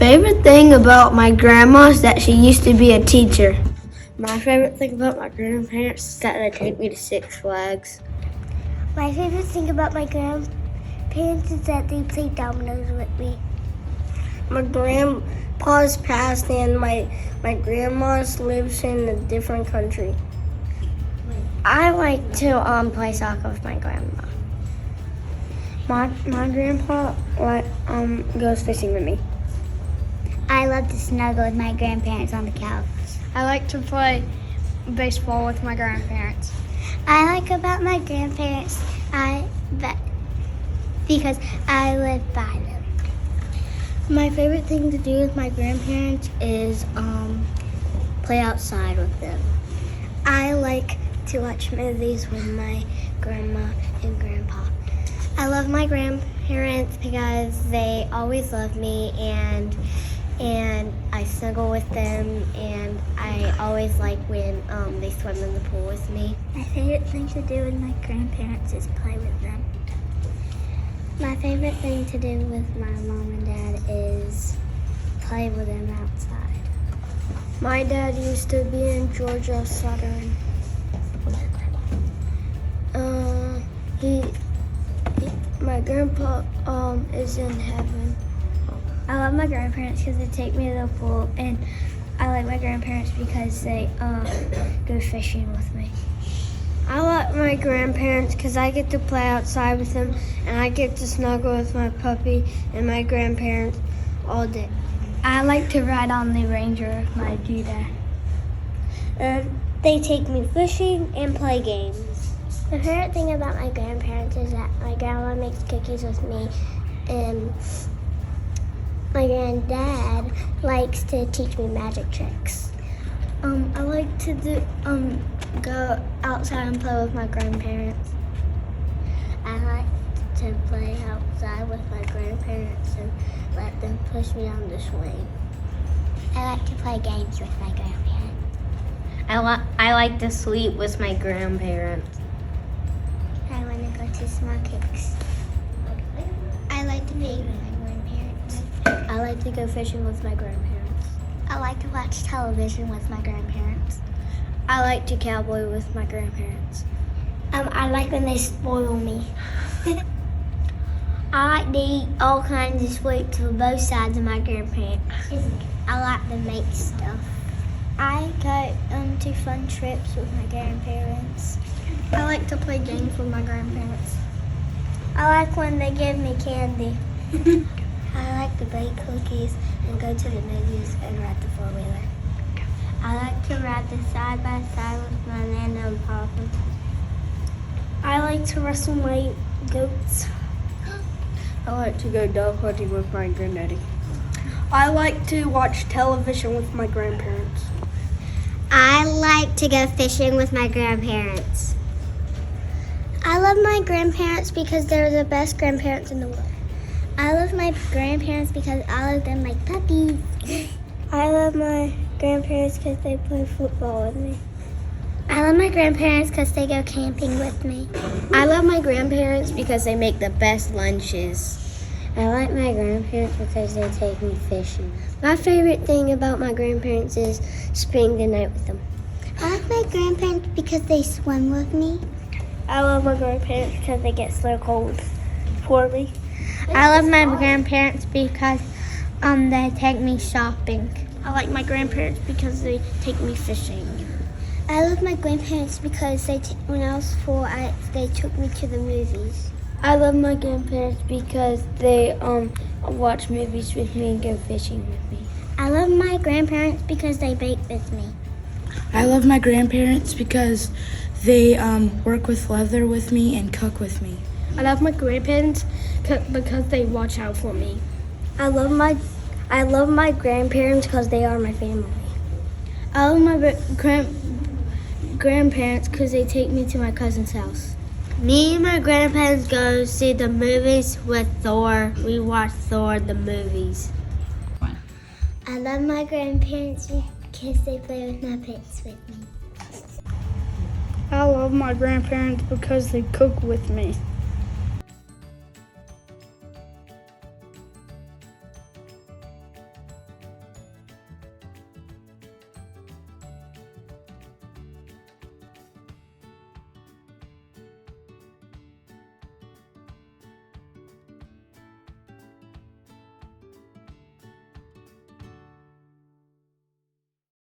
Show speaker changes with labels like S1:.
S1: favorite thing about my grandma is that she used to be a teacher. My favorite thing about my grandparents is that they take me to Six Flags.
S2: My favorite thing about my grandparents is that they play dominoes with me.
S1: My grandpa's passed and my grandma lives in a different country.
S2: I like to play soccer with my grandma.
S1: My grandpa goes fishing with me.
S2: I love to snuggle with my grandparents on the couch.
S3: I like to play baseball with my grandparents.
S2: I like about my grandparents because I live by them.
S1: My favorite thing to do with my grandparents is play outside with them. I like to watch movies with my grandma and grandpa.
S2: I love my grandparents because they always love me and I snuggle with them, and I always like when they swim in the pool with me.
S4: My favorite thing to do with my grandparents is play with them.
S2: My favorite thing to do with my mom and dad is play with them outside.
S1: My dad used to be in Georgia Southern. My grandpa is in heaven.
S4: I love my grandparents because they take me to the pool, and I like my grandparents because they go fishing with me.
S1: I like my grandparents because I get to play outside with them, and I get to snuggle with my puppy and my grandparents all day.
S4: I like to ride on the Ranger with my dad.
S2: They take me fishing and play games. My favorite thing about my grandparents is that my grandma makes cookies with me, and my granddad likes to teach me magic tricks.
S1: I like to go outside and play with my grandparents.
S2: I like to play outside with my grandparents and let them push me on the swing. I like to play games with my grandparents.
S3: I like to sleep with my grandparents.
S2: I want to go to Small Kicks. I like to play with my grandparents.
S1: I like to go fishing with my grandparents.
S2: I like to watch television with my grandparents.
S1: I like to cowboy with my grandparents.
S2: I like when they spoil me. I like to eat all kinds of sweets from both sides of my grandparents. I like to make stuff. I go to fun trips with my grandparents.
S1: I like to play games with my grandparents.
S2: I like when they give me candy. I like to bake cookies and go to the movies and ride the four-wheeler. I like to ride the side-by-side with my Nana and Papa.
S1: I like to wrestle my goats. I like to go dog hunting with my granddaddy. I like to watch television with my grandparents.
S2: I like to go fishing with my grandparents. I love my grandparents because they're the best grandparents in the world. I love my grandparents because I love them like puppies.
S1: I love my grandparents because they play football with me.
S2: I love my grandparents because they go camping with me.
S3: I love my grandparents because they make the best lunches.
S2: I like my grandparents because they take me fishing.
S1: My favorite thing about my grandparents is spending the night with them.
S2: I like my grandparents because they swim with me.
S1: I love my grandparents because they get snow cold for me.
S3: I love my grandparents because they take me shopping.
S1: I like my grandparents because they take me fishing.
S2: I love my grandparents because when I was 4, they took me to the movies.
S1: I love my grandparents because they watch movies with me and go fishing with me.
S2: I love my grandparents because they bake with me.
S5: I love my grandparents because they work with leather with me and cook with me.
S1: I love my grandparents because they watch out for me. I love my grandparents because they are my family. I love my grandparents because they take me to my cousin's house.
S3: Me and my grandparents go see the movies with Thor. We watch Thor the movies.
S2: I love my grandparents because they play with my pets with me.
S1: I love my grandparents because they cook with me.